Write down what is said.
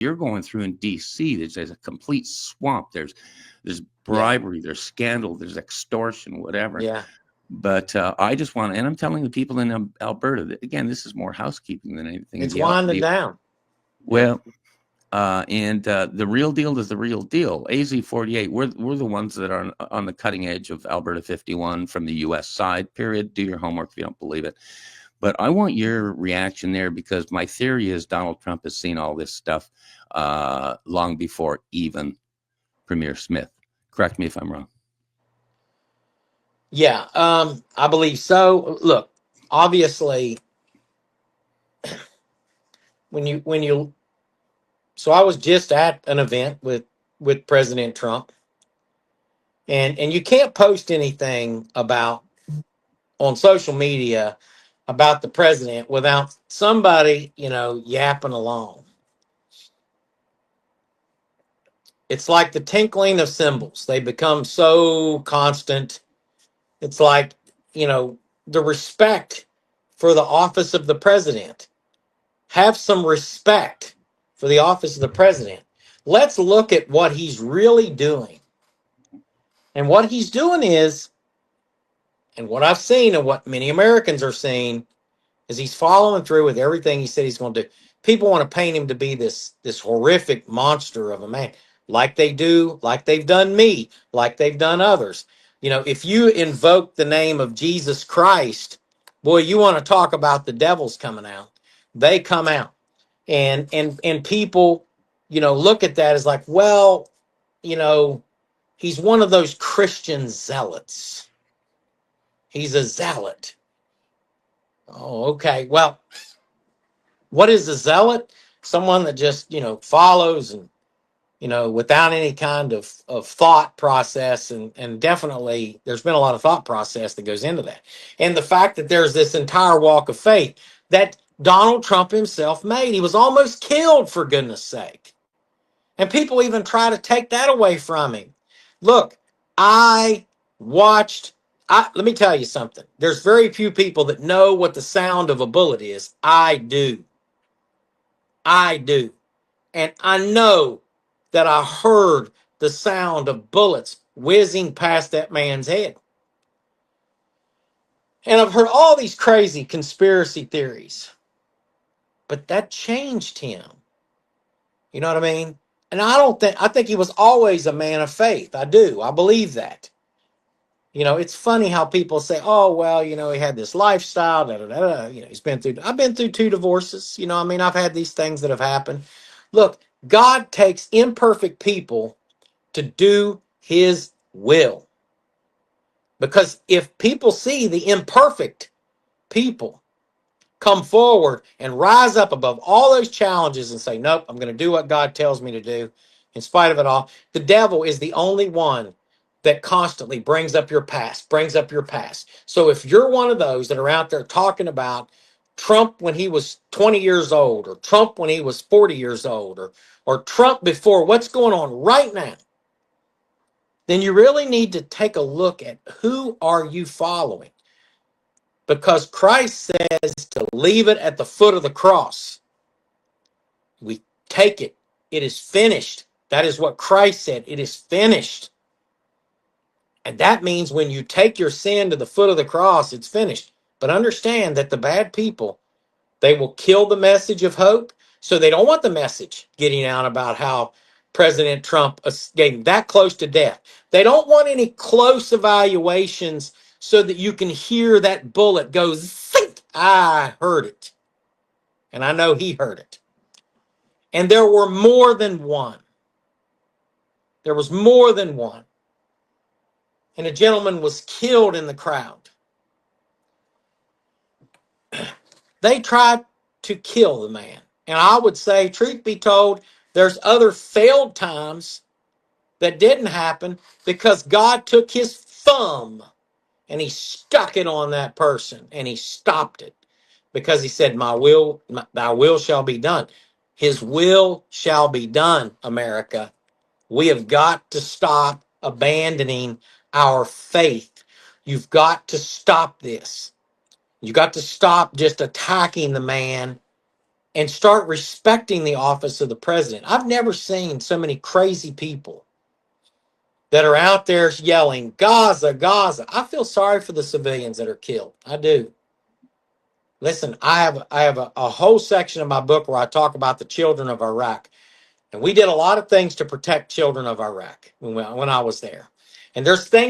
you're going through in D.C., there's a complete swamp. There's bribery, there's scandal, there's extortion, whatever. Yeah. But I just want, and I'm telling the people in Alberta that, again, this is more housekeeping than anything. It's winding down. Well, and the real deal is the real deal. AZ-48, we're the ones that are on the cutting edge of Alberta 51 from the U.S. side, period. Do your homework if you don't believe it. But I want your reaction there, because my theory is Donald Trump has seen all this stuff long before even Premier Smith. Correct me if I'm wrong. Yeah, I believe so. Look, obviously, so I was just at an event with President Trump, and you can't post anything about on social media about the president without somebody, yapping along. It's like the tinkling of cymbals. They become so constant. It's like, the respect for the office of the president. Have some respect for the office of the president. Let's look at what he's really doing. And what he's doing is, and what I've seen and what many Americans are seeing, is he's following through with everything he said he's going to do. People want to paint him to be this horrific monster of a man, like they do, like they've done me, like they've done others. If you invoke the name of Jesus Christ, boy, you want to talk about the devils coming out. They come out. And people, look at that as like, well, he's one of those Christian zealots. He's a zealot. Oh, okay. Well, what is a zealot? Someone that just, follows and, without any kind of thought process. And definitely there's been a lot of thought process that goes into that. And the fact that there's this entire walk of faith that Donald Trump himself made. He was almost killed, for goodness sake. And people even try to take that away from him. Look, let me tell you something. There's very few people that know what the sound of a bullet is. I do. And I know that I heard the sound of bullets whizzing past that man's head. And I've heard all these crazy conspiracy theories. But that changed him. You know what I mean? And I think he was always a man of faith. I do. I believe that. It's funny how people say, oh, well, he had this lifestyle, da, da, da, da. I've been through 2 divorces. I've had these things that have happened. Look, God takes imperfect people to do his will. Because if people see the imperfect people come forward and rise up above all those challenges and say, nope, I'm going to do what God tells me to do in spite of it all. The devil is the only one that constantly brings up your past. So if you're one of those that are out there talking about Trump when he was 20 years old, or Trump when he was 40 years old, or Trump before what's going on right now, then you really need to take a look at who are you following. Because Christ says to leave it at the foot of the cross. We take it. It is finished. That is what Christ said. It is finished. And that means when you take your sin to the foot of the cross, it's finished. But understand that the bad people, they will kill the message of hope. So they don't want the message getting out about how President Trump is getting that close to death. They don't want any close evaluations so that you can hear that bullet go, zink. I heard it. And I know he heard it. And there were more than one. There was more than one. And a gentleman was killed in the crowd. They tried to kill the man. And I would say, truth be told, there's other failed times that didn't happen because God took his thumb and he stuck it on that person and he stopped it because he said, thy will shall be done. His will shall be done, America. We have got to stop abandoning our faith. You've got to stop this. You got to stop just attacking the man and start respecting the office of the president. I've never seen so many crazy people that are out there yelling, Gaza, Gaza. I feel sorry for the civilians that are killed. I do. Listen, I have a whole section of my book where I talk about the children of Iraq. And we did a lot of things to protect children of Iraq when I was there. And there's things